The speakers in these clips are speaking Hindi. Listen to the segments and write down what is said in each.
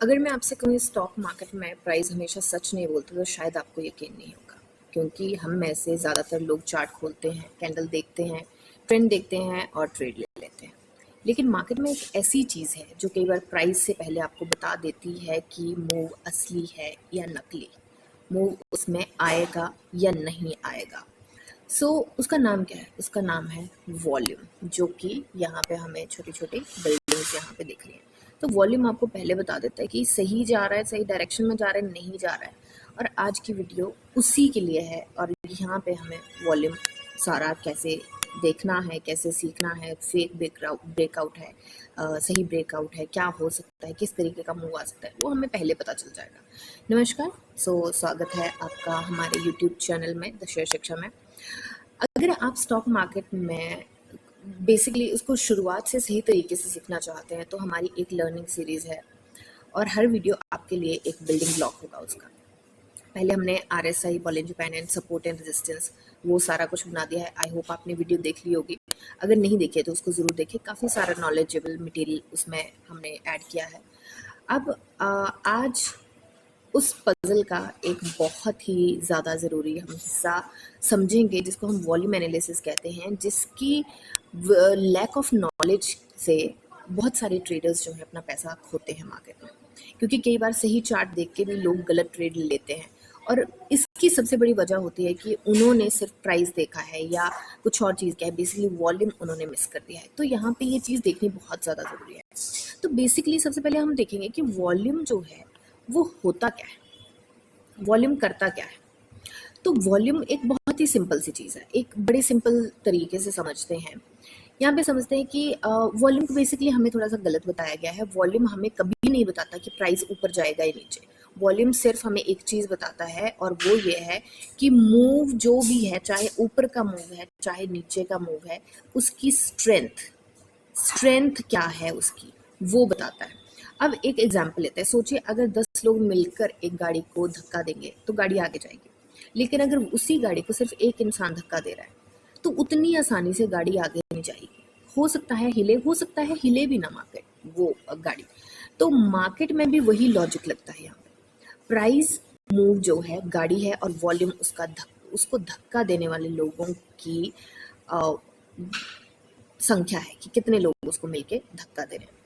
अगर मैं आपसे कहूँ स्टॉक मार्केट में प्राइस हमेशा सच नहीं बोलते तो शायद आपको यकीन नहीं होगा, क्योंकि हम में से ज़्यादातर लोग चार्ट खोलते हैं, कैंडल देखते हैं, ट्रेंड देखते हैं और ट्रेड ले लेते हैं। लेकिन मार्केट में एक ऐसी चीज़ है जो कई बार प्राइस से पहले आपको बता देती है कि मूव असली है या नकली, मूव उसमें आएगा या नहीं आएगा। उसका नाम क्या है? उसका नाम है वॉल्यूम, जो कि यहाँ पे हमें छोटी छोटी बिल्डिंग्स यहाँ पे दिख रही हैं। तो वॉल्यूम आपको पहले बता देता है कि सही जा रहा है, सही डायरेक्शन में जा रहा है, नहीं जा रहा है। और आज की वीडियो उसी के लिए है और यहाँ पे हमें वॉल्यूम सारा कैसे देखना है, कैसे सीखना है, फेक ब्रेकआउट है, सही ब्रेकआउट है, क्या हो सकता है, किस तरीके का मूव आ सकता है, वो हमें पहले पता चल जाएगा। नमस्कार, स्वागत है आपका हमारे यूट्यूब चैनल में द शेयर शिक्षा में। अगर आप स्टॉक मार्केट में बेसिकली उसको शुरुआत से सही तरीके से सीखना चाहते हैं तो हमारी एक लर्निंग सीरीज़ है और हर वीडियो आपके लिए एक बिल्डिंग ब्लॉक होगा उसका। पहले हमने RSI, Bollinger band and support and resistance, वो सारा कुछ बना दिया है। आई होप आपने वीडियो देख ली होगी, अगर नहीं देखी है तो उसको ज़रूर देखें, काफ़ी सारा नॉलेजेबल मटेरियल उसमें हमने ऐड किया है। अब आज उस पज़ल का एक बहुत ही ज़्यादा ज़रूरी हम हिस्सा समझेंगे जिसको हम वॉल्यूम एनालिसिस कहते हैं, जिसकी लैक ऑफ नॉलेज से बहुत सारे ट्रेडर्स जो हैं अपना पैसा खोते हैं मार्केट में, क्योंकि कई बार सही चार्ट देख के भी लोग गलत ट्रेड लेते हैं। और इसकी सबसे बड़ी वजह होती है कि उन्होंने सिर्फ प्राइस देखा है या कुछ और चीज़ क्या है, बेसिकली वॉल्यूम उन्होंने मिस कर दिया है। तो यहाँ पे ये चीज़ देखनी बहुत ज़्यादा ज़रूरी है। तो बेसिकली सबसे पहले हम देखेंगे कि वॉल्यूम जो है वो होता क्या है, वॉल्यूम करता क्या है। तो वॉल्यूम एक बहुत ही सिंपल सी चीज़ है, एक बड़े सिंपल तरीके से समझते हैं। यहाँ पे समझते हैं कि वॉल्यूम को बेसिकली हमें थोड़ा सा गलत बताया गया है। वॉल्यूम हमें कभी नहीं बताता कि प्राइस ऊपर जाएगा या नीचे। वॉल्यूम सिर्फ हमें एक चीज़ बताता है और वो ये है कि मूव जो भी है, चाहे ऊपर का मूव है चाहे नीचे का मूव है, उसकी स्ट्रेंथ क्या है उसकी, वो बताता है। अब एक एग्जाम्पल लेते हैं। सोचिए अगर 10 लोग मिलकर एक गाड़ी को धक्का देंगे तो गाड़ी आगे जाएगी, लेकिन अगर उसी गाड़ी को सिर्फ एक इंसान धक्का दे रहा है तो उतनी आसानी से गाड़ी आगे नहीं जाएगी। हो सकता है हिले भी ना मार्केट वो गाड़ी। तो मार्केट में भी वही लॉजिक लगता है यहाँ पे। प्राइस मूव जो है गाड़ी है और वॉल्यूम उसको धक्का देने वाले लोगों की संख्या है कि कितने लोग उसको मिलके धक्का दे रहे हैं।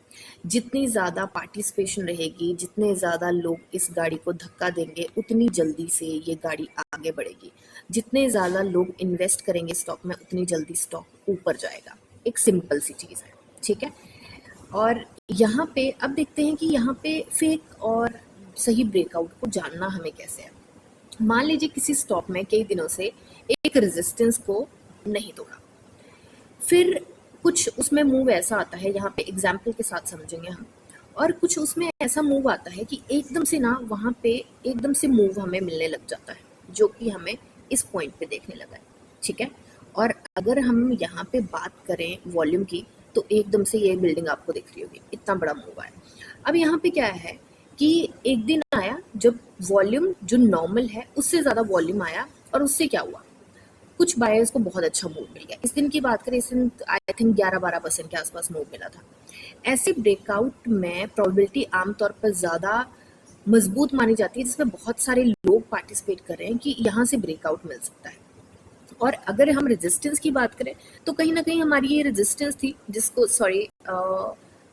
जितनी ज़्यादा पार्टिसिपेशन रहेगी, जितने ज़्यादा लोग इस गाड़ी को धक्का देंगे, उतनी जल्दी से ये गाड़ी आगे बढ़ेगी। जितने ज़्यादा लोग इन्वेस्ट करेंगे स्टॉक में, उतनी जल्दी स्टॉक ऊपर जाएगा। एक सिंपल सी चीज़ है, ठीक है। और यहाँ पे अब देखते हैं कि यहाँ पे फेक और सही ब्रेकआउट को जानना हमें कैसे है। मान लीजिए किसी स्टॉक में कई दिनों से एक रेजिस्टेंस को नहीं तोड़ा, फिर कुछ उसमें मूव ऐसा आता है, यहाँ पे एग्जाम्पल के साथ समझेंगे हम, और कुछ उसमें ऐसा मूव आता है कि एकदम से ना वहाँ पे एकदम से मूव हमें मिलने लग जाता है, जो कि हमें इस पॉइंट पे देखने लगा है, ठीक है। और अगर हम यहाँ पे बात करें वॉल्यूम की, तो एकदम से ये बिल्डिंग आपको दिख रही होगी, इतना बड़ा मूव आया। अब यहाँ पे क्या है कि एक दिन आया जब वॉल्यूम जो नॉर्मल है उससे ज़्यादा वॉल्यूम आया, और उससे क्या हुआ, कुछ बायर्स को बहुत अच्छा मूव मिल गया। इस दिन की बात करें, इस दिन आई थिंक 11-12% के आसपास मूव मिला था। ऐसे ब्रेकआउट में प्रोबेबिलिटी आमतौर पर ज़्यादा मजबूत मानी जाती है, जिसमें बहुत सारे लोग पार्टिसिपेट कर रहे हैं कि यहाँ से ब्रेकआउट मिल सकता है। और अगर हम रेजिस्टेंस की बात करें तो कहीं ना कहीं हमारी ये रेजिस्टेंस थी जिसको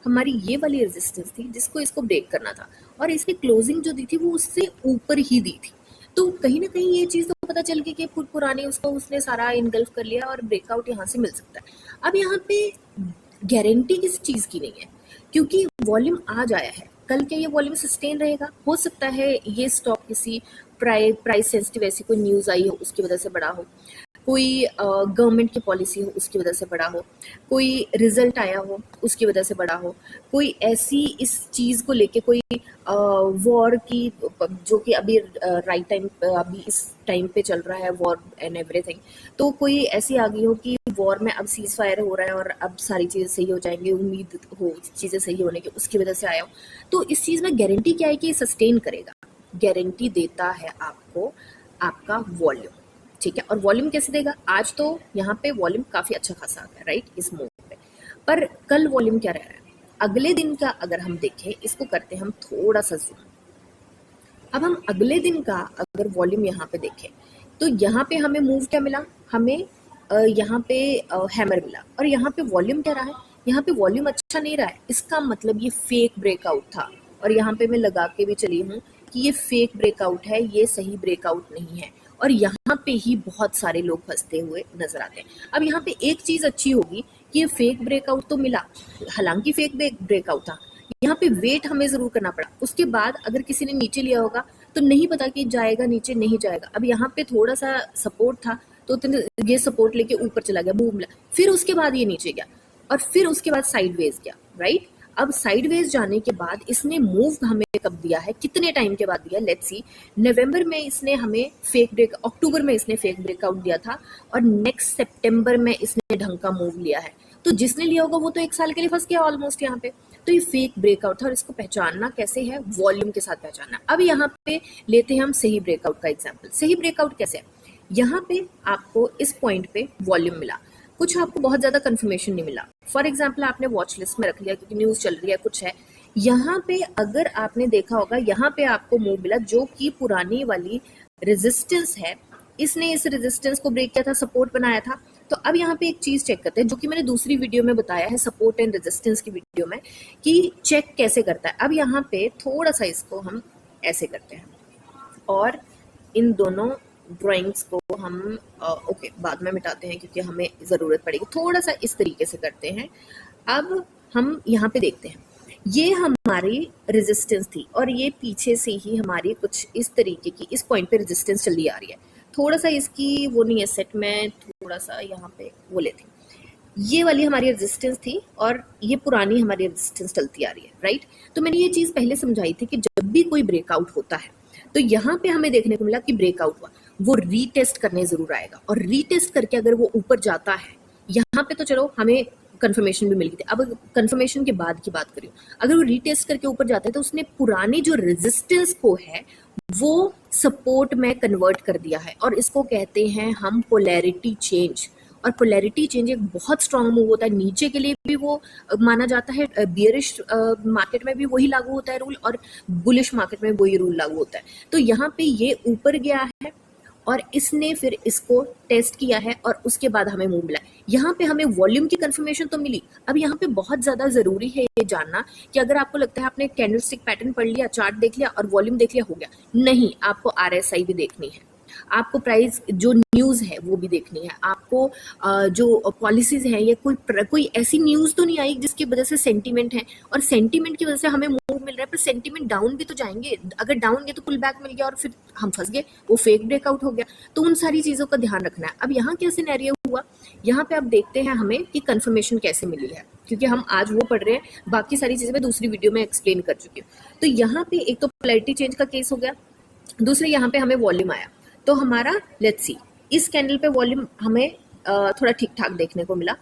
हमारी ये वाली रेजिस्टेंस थी जिसको इसको ब्रेक करना था, और इसकी क्लोजिंग जो दी थी वो उससे ऊपर ही दी थी। तो कहीं ना कहीं ये चीज़ तो पता चल गई कि पुराने उसको उसने सारा इनगल्फ कर लिया और ब्रेकआउट यहाँ से मिल सकता है। अब यहाँ पे गारंटी किस चीज़ की नहीं है, क्योंकि वॉल्यूम आज आया है, कल क्या ये वॉल्यूम सस्टेन रहेगा? हो सकता है ये स्टॉक किसी प्राइस सेंसिटिव ऐसी कोई न्यूज़ आई हो उसकी वजह से बढ़ा हो, कोई गवर्नमेंट की पॉलिसी हो उसकी वजह से बढ़ा हो, कोई रिजल्ट आया हो उसकी वजह से बढ़ा हो, कोई ऐसी इस चीज़ को लेके कोई वॉर की, जो कि अभी राइट टाइम अभी इस टाइम पे चल रहा है वॉर एंड एवरीथिंग, तो कोई ऐसी आ गई हो कि वॉर में अब सीज फायर हो रहा है और अब सारी चीज़ें सही हो जाएंगी, उम्मीद हो चीज़ें सही होने की, उसकी वजह से आया हो। तो इस चीज़ में गारंटी क्या है कि सस्टेन करेगा? गारंटी देता है आपको आपका वॉल्यूम, ठीक है। और वॉल्यूम कैसे देगा? आज तो यहाँ पे वॉल्यूम काफ़ी अच्छा खासा आ गया, राइट, इस मूव पे, पर कल वॉल्यूम क्या रह रहा है? अगले दिन का अगर हम देखें, इसको करते हैं हम थोड़ा सा जूम। अब हम अगले दिन का अगर वॉल्यूम यहाँ पे देखें तो यहाँ पे हमें मूव क्या मिला, हमें यहाँ पे हैमर मिला, और यहाँ पे वॉल्यूम क्या रहा है, यहाँ पे वॉल्यूम अच्छा नहीं रहा है। इसका मतलब ये फेक ब्रेकआउट था, और यहाँ पे मैं लगा के भी चली हूँ कि ये फेक ब्रेकआउट है, ये सही ब्रेकआउट नहीं है, और यहाँ पे ही बहुत सारे लोग फंसते हुए नजर आते हैं। अब यहाँ पे एक चीज अच्छी होगी कि ये फेक ब्रेकआउट तो मिला, हालांकि फेक ब्रेकआउट था, यहाँ पे वेट हमें जरूर करना पड़ा। उसके बाद अगर किसी ने नीचे लिया होगा तो नहीं पता कि जाएगा नीचे नहीं जाएगा। अब यहाँ पे थोड़ा सा सपोर्ट था तो ये सपोर्ट लेके ऊपर चला गया, बूम मिला, फिर उसके बाद ये नीचे गया, और फिर उसके बाद साइडवेज गया, राइट। अब साइडवेज जाने के बाद इसने मूव हमें कब दिया है, कितने टाइम के बाद दिया, लेट्स सी। नवंबर में इसने हमें अक्टूबर में इसने फेक ब्रेकआउट दिया था, और नेक्स्ट सितंबर में इसने ढंग का मूव लिया है। तो जिसने लिया होगा वो तो 1 साल के लिए फंस गया ऑलमोस्ट यहाँ पे। तो ये फेक ब्रेकआउट था, और इसको पहचानना कैसे है, वॉल्यूम के साथ पहचानना। अब यहाँ पे लेते हैं हम सही ब्रेकआउट का एग्जाम्पल। सही ब्रेकआउट कैसे है, यहाँ पे आपको इस पॉइंट पे वॉल्यूम मिला, कुछ आपको बहुत ज्यादा कंफर्मेशन नहीं मिला। फॉर एग्जाम्पल आपने वॉच लिस्ट में रख लिया क्योंकि न्यूज चल रही है, कुछ है। यहाँ पे अगर आपने देखा होगा, यहाँ पे आपको मूव मिला जो कि पुरानी वाली रेजिस्टेंस है, इसने इस रेजिस्टेंस को ब्रेक किया था, सपोर्ट बनाया था। तो अब यहाँ पे एक चीज चेक करते हैं, जो कि मैंने दूसरी वीडियो में बताया है, सपोर्ट एंड रेजिस्टेंस की वीडियो में, कि चेक कैसे करता है। अब यहाँ पे थोड़ा सा इसको हम ऐसे करते हैं, और इन दोनों ड्राइंग्स को हम ओके बाद में मिटाते हैं क्योंकि हमें ज़रूरत पड़ेगी। थोड़ा सा इस तरीके से करते हैं। अब हम यहाँ पे देखते हैं, ये हमारी रेजिस्टेंस थी, और ये पीछे से ही हमारी कुछ इस तरीके की इस पॉइंट पे रेजिस्टेंस चली आ रही है। थोड़ा सा इसकी वो नहीं है सेट, में थोड़ा सा यहाँ पे वो लेती हूँ। ये वाली हमारी रेजिस्टेंस थी, और ये पुरानी हमारी रेजिस्टेंस चलती आ रही है, राइट। तो मैंने ये चीज़ पहले समझाई थी कि जब भी कोई ब्रेकआउट होता है तो यहाँ पे हमें देखने को मिला कि ब्रेकआउट हुआ, वो रीटेस्ट करने जरूर आएगा, और रीटेस्ट करके अगर वो ऊपर जाता है, यहाँ पे तो चलो हमें कंफर्मेशन भी मिल गई थी। अब कंफर्मेशन के बाद की बात करिए, अगर वो रीटेस्ट करके ऊपर जाता है तो उसने पुरानी जो रेजिस्टेंस को है वो सपोर्ट में कन्वर्ट कर दिया है, और इसको कहते हैं हम पोलैरिटी चेंज। और पोलैरिटी चेंज एक बहुत स्ट्रांग मूव होता है, नीचे के लिए भी वो माना जाता है, बियरिश मार्केट में भी वही लागू होता है रूल, और बुलिश मार्केट में वही रूल लागू होता है। तो यहाँ पे ये ऊपर गया है, और इसने फिर इसको टेस्ट किया है, और उसके बाद हमें मूव मिला। यहाँ पे हमें वॉल्यूम की कंफर्मेशन तो मिली। अब यहाँ पे बहुत ज्यादा जरूरी है ये जानना कि अगर आपको लगता है आपने कैंडलस्टिक पैटर्न पढ़ लिया, चार्ट देख लिया और वॉल्यूम देख लिया, हो गया, नहीं, आपको आरएसआई भी देखनी है, आपको प्राइस जो न्यूज है वो भी देखनी है, आपको जो पॉलिसीज है, या कोई ऐसी न्यूज तो नहीं आई जिसकी वजह से सेंटीमेंट है, और सेंटीमेंट की वजह से हमें मूव मिल रहा है, पर सेंटीमेंट डाउन भी तो जाएंगे। अगर डाउन गए तो पुल बैक मिल गया और फिर हम फंस गए, वो फेक ब्रेकआउट हो गया। तो उन सारी चीजों का ध्यान रखना है। अब यहाँ क्या सिनेरियो हुआ, यहाँ पे आप देखते हैं हमें कि कंफर्मेशन कैसे मिली है, क्योंकि हम आज वो पढ़ रहे हैं, बाकी सारी चीजें मैं दूसरी वीडियो में एक्सप्लेन कर चुकी हूँ। तो यहाँ पे एक तो पोलैरिटी चेंज का केस हो गया, दूसरे यहाँ पे हमें वॉल्यूम आया। तो हमारा लेट्स सी, इस कैंडल पे वॉल्यूम हमें थोड़ा ठीक ठाक देखने को मिला,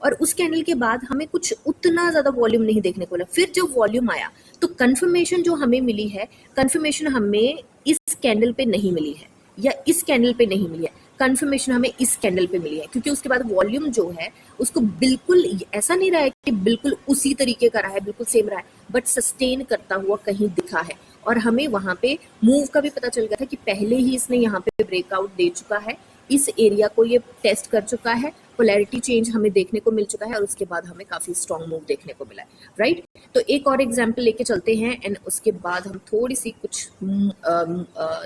और उस कैंडल के बाद हमें कुछ उतना ज्यादा वॉल्यूम नहीं देखने को मिला। फिर जब वॉल्यूम आया तो कंफर्मेशन जो हमें मिली है, कंफर्मेशन हमें इस कैंडल पे नहीं मिली है, या इस कैंडल पे नहीं मिली है, कंफर्मेशन हमें इस कैंडल पे मिली है, क्योंकि उसके बाद वॉल्यूम जो है उसको बिल्कुल ऐसा नहीं रहा है कि बिल्कुल उसी तरीके का रहा है, बिल्कुल सेम रहा है, बट सस्टेन करता हुआ कहीं दिखा है। और हमें वहां पे मूव का भी पता चल गया था कि पहले ही इसने यहाँ पे ब्रेकआउट दे चुका है, इस एरिया को ये टेस्ट कर चुका है, पोलैरिटी चेंज हमें देखने को मिल चुका है, और उसके बाद हमें काफी स्ट्रॉन्ग मूव देखने को मिला है, राइट। तो एक और एग्जांपल लेके चलते हैं, एंड उसके बाद हम थोड़ी सी कुछ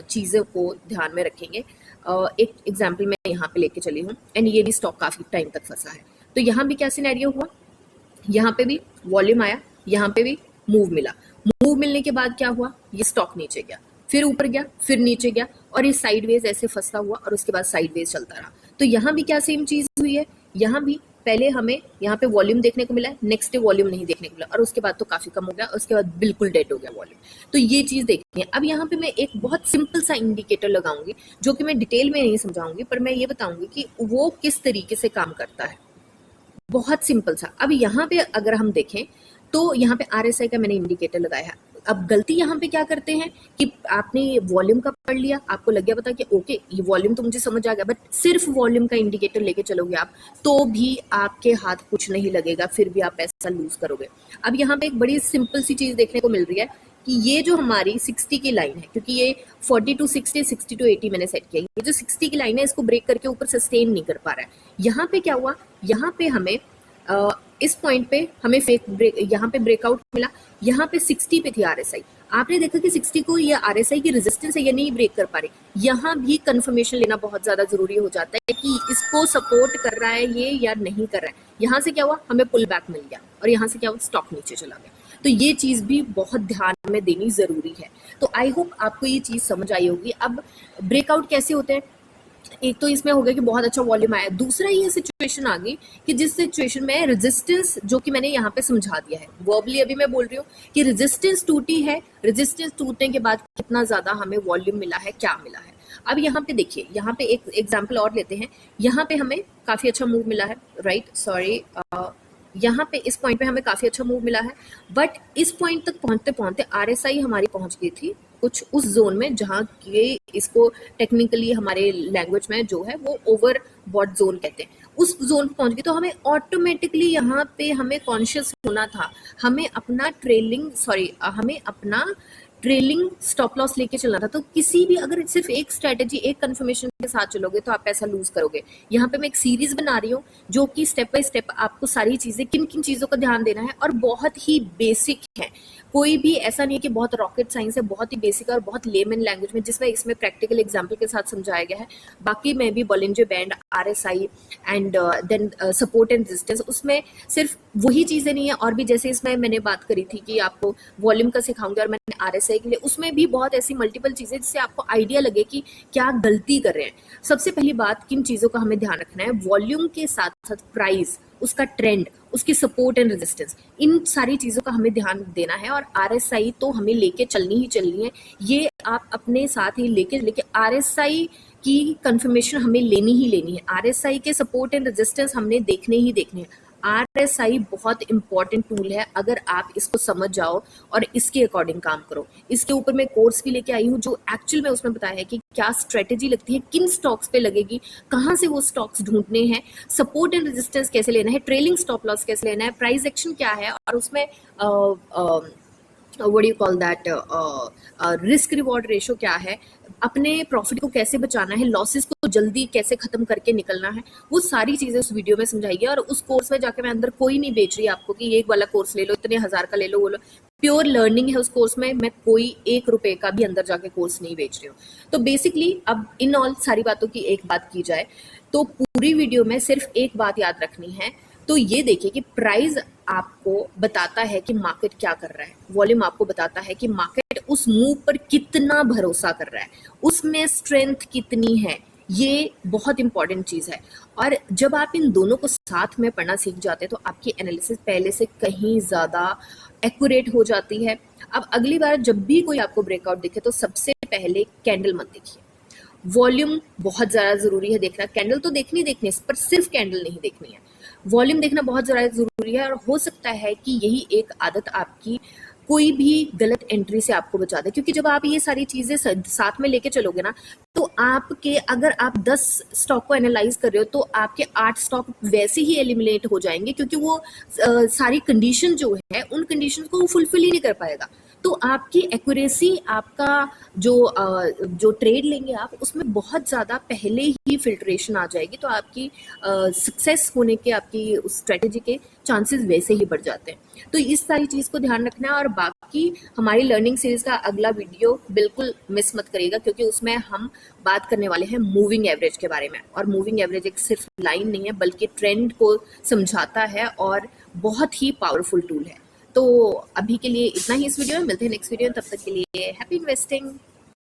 चीजों को ध्यान में रखेंगे। एक एग्जाम्पल मैं यहाँ पे लेके चली हूँ, एंड ये भी स्टॉक काफी टाइम तक फंसा है। तो यहाँ भी क्या सिनेरियो हुआ, यहाँ पे भी वॉल्यूम आया, यहाँ पे भी मूव मिला। मूव मिलने के बाद क्या हुआ, ये स्टॉक नीचे गया, फिर ऊपर गया, फिर नीचे गया, और ये साइडवेज ऐसे फंसा हुआ, और उसके बाद साइडवेज चलता रहा। तो यहाँ भी क्या सेम चीज हुई है, यहाँ भी पहले हमें यहाँ पे वॉल्यूम देखने को मिला, नेक्स्ट डे वॉल्यूम नहीं देखने को मिला, और उसके बाद तो काफी कम हो गया, उसके बाद बिल्कुल डेड हो गया वॉल्यूम। तो ये चीज देखनी है। अब यहाँ पे मैं एक बहुत सिंपल सा इंडिकेटर लगाऊंगी, जो कि मैं डिटेल में नहीं समझाऊंगी, पर मैं ये बताऊंगी कि वो किस तरीके से काम करता है, बहुत सिंपल सा। अब यहाँ पे अगर हम देखें तो यहाँ पे आरएसआई का मैंने इंडिकेटर लगाया है, अब गलती यहाँ पे क्या करते हैं कि आपने वॉल्यूम का पढ़ लिया, आपको लग गया पता कि ओके ये वॉल्यूम तो मुझे समझ आ गया, बट सिर्फ वॉल्यूम का इंडिकेटर लेके चलोगे आप तो भी आपके हाथ कुछ नहीं लगेगा, फिर भी आप पैसा लूज करोगे। अब यहाँ पे एक बड़ी सिंपल सी चीज देखने को मिल रही है कि ये जो हमारी 60 की लाइन है, क्योंकि ये 40 to 60, 60 to 80 मैंने सेट किया, ये जो 60 की लाइन है इसको ब्रेक करके ऊपर सस्टेन नहीं कर पा रहा है। यहाँ पे क्या हुआ, यहाँ पे हमें इस पॉइंट पे हमें फेक ब्रेक, यहाँ पे ब्रेकआउट मिला, यहाँ पे 60 पे थी आरएसआई, आपने देखा कि 60 को ये आरएसआई की रेजिस्टेंस है, ये नहीं ब्रेक कर पा रही। यहाँ भी कंफर्मेशन लेना बहुत ज्यादा जरूरी हो जाता है कि इसको सपोर्ट कर रहा है ये या नहीं कर रहा है। यहाँ से क्या हुआ, हमें पुल बैक मिल गया और यहाँ से क्या हुआ, स्टॉक नीचे चला गया। तो ये चीज भी बहुत ध्यान में देनी जरूरी है। तो आई होप आपको ये चीज समझ आई होगी। अब ब्रेकआउट कैसे होते हैं, एक तो इसमें हो गया कि बहुत अच्छा वॉल्यूम आया, दूसरा ये सिचुएशन आ गई कि जिस सिचुएशन में रेजिस्टेंस, जो कि मैंने यहाँ पे समझा दिया है वर्बली, अभी मैं बोल रही हूँ कि रेजिस्टेंस टूटी है, रेजिस्टेंस टूटने के बाद कितना ज्यादा हमें वॉल्यूम मिला है, क्या मिला है। अब यहाँ पे देखिए, यहाँ पे एक एग्जाम्पल और लेते हैं, यहाँ पे हमें काफी अच्छा मूव मिला है, राइट, सॉरी, यहाँ पे इस पॉइंट पे हमें काफी अच्छा मूव मिला है, बट इस पॉइंट तक पहुंचते पहुंचते आरएसआई हमारी पहुंच गई थी कुछ उस जोन में जहाँ के इसको टेक्निकली हमारे लैंग्वेज में जो है वो ओवर बॉट जोन कहते हैं, उस जोन पे पहुंच गई। तो हमें ऑटोमेटिकली यहाँ पे हमें कॉन्शियस होना था, हमें अपना ट्रेलिंग स्टॉप लॉस लेके चलना था। तो किसी भी, अगर सिर्फ एक स्ट्रेटेजी, एक कंफर्मेशन के साथ चलोगे तो आप पैसा लूज करोगे। यहाँ पे मैं एक सीरीज बना रही हूँ जो कि स्टेप बाय स्टेप आपको सारी चीजें, किन किन चीजों का ध्यान देना है, और बहुत ही बेसिक है, कोई भी ऐसा नहीं है कि बहुत रॉकेट साइंस है, बहुत ही बेसिक और बहुत लेमन लैंग्वेज में, जिसमें इसमें प्रैक्टिकल एग्जांपल के साथ समझाया गया है। बाकी में भी Bollinger band, RSI and then support and resistance, उसमें सिर्फ वही चीजें नहीं है, और भी जैसे इसमें मैंने बात करी थी कि आपको वॉल्यूम का सिखाऊंगी और मैंने आरएसआई के लिए, उसमें भी बहुत ऐसी मल्टीपल चीजें जिससे आपको आइडिया लगे कि क्या गलती कर रहे हैं। सबसे पहली बात, किन चीजों का हमें ध्यान रखना है, वॉल्यूम के साथ साथ प्राइस, उसका ट्रेंड, उसकी सपोर्ट एंड रेजिस्टेंस, इन सारी चीजों का हमें ध्यान देना है। और आरएसआई तो हमें लेके चलनी ही चलनी है, ये आप अपने साथ ही लेके आरएसआई की कंफर्मेशन हमें लेनी ही लेनी है, आरएसआई के सपोर्ट एंड रेजिस्टेंस हमने देखने ही देखने हैं। आरएसआई बहुत इंपॉर्टेंट टूल है, अगर आप इसको समझ जाओ और इसके अकॉर्डिंग काम करो। इसके ऊपर मैं कोर्स भी लेके आई हूँ जो एक्चुअल में उसमें बताया है कि क्या स्ट्रेटेजी लगती है, किन स्टॉक्स पे लगेगी, कहाँ से वो स्टॉक्स ढूंढने हैं, सपोर्ट एंड रेजिस्टेंस कैसे लेना है, ट्रेलिंग स्टॉप लॉस कैसे लेना है, प्राइस एक्शन क्या है, और उसमें what do you call that, risk reward ratio क्या है, अपने प्रॉफिट को कैसे बचाना है, लॉसेस को जल्दी कैसे खत्म करके निकलना है, वो सारी चीजें उस वीडियो में समझाई है। और उस कोर्स में जाके मैं अंदर कोई नहीं बेच रही आपको कि ये वाला कोर्स ले लो, इतने हजार का ले लो, वो लो, प्योर लर्निंग है उस कोर्स में, मैं कोई ₹1 का भी अंदर जाके कोर्स नहीं बेच रही हूँ। तो बेसिकली अब इन ऑल सारी बातों की एक बात की जाए तो पूरी वीडियो में सिर्फ एक बात याद रखनी है, तो ये देखिए कि प्राइस आपको बताता है कि मार्केट क्या कर रहा है, वॉल्यूम आपको बताता है कि मार्केट उस मूव पर कितना भरोसा कर रहा है, उसमें स्ट्रेंथ कितनी है, ये बहुत इंपॉर्टेंट चीज है। और जब आप इन दोनों को साथ में पढ़ना सीख जाते हैं तो आपकी एनालिसिस पहले से कहीं ज्यादा एक्यूरेट हो जाती है। अब अगली बार जब भी कोई आपको ब्रेकआउट दिखे तो सबसे पहले कैंडल मत देखिए, वॉल्यूम बहुत ज्यादा जरूरी है देखना, कैंडल तो देखनी है पर सिर्फ कैंडल नहीं देखनी है, वॉल्यूम देखना बहुत ज्यादा जरूरी है। और हो सकता है कि यही एक आदत आपकी कोई भी गलत एंट्री से आपको बचा दे, क्योंकि जब आप ये सारी चीजें साथ में लेके चलोगे ना, तो आपके, अगर आप 10 स्टॉक को एनालाइज कर रहे हो तो आपके 8 स्टॉक वैसे ही एलिमिनेट हो जाएंगे, क्योंकि वो सारी कंडीशन जो है उन कंडीशन को फुलफिल ही नहीं कर पाएगा। तो आपकी एक्यूरेसी, आपका जो ट्रेड लेंगे आप, उसमें बहुत ज़्यादा पहले ही फिल्ट्रेशन आ जाएगी, तो आपकी सक्सेस होने के, आपकी उस स्ट्रेटेजी के चांसेस वैसे ही बढ़ जाते हैं। तो इस सारी चीज़ को ध्यान रखना है। और बाकी हमारी लर्निंग सीरीज का अगला वीडियो बिल्कुल मिस मत करिएगा, क्योंकि उसमें हम बात करने वाले हैं मूविंग एवरेज के बारे में। और मूविंग एवरेज एक सिर्फ लाइन नहीं है, बल्कि ट्रेंड को समझाता है और बहुत ही पावरफुल टूल है। तो अभी के लिए इतना ही इस वीडियो में, मिलते हैं नेक्स्ट वीडियो में, तब तक के लिए हैप्पी इन्वेस्टिंग।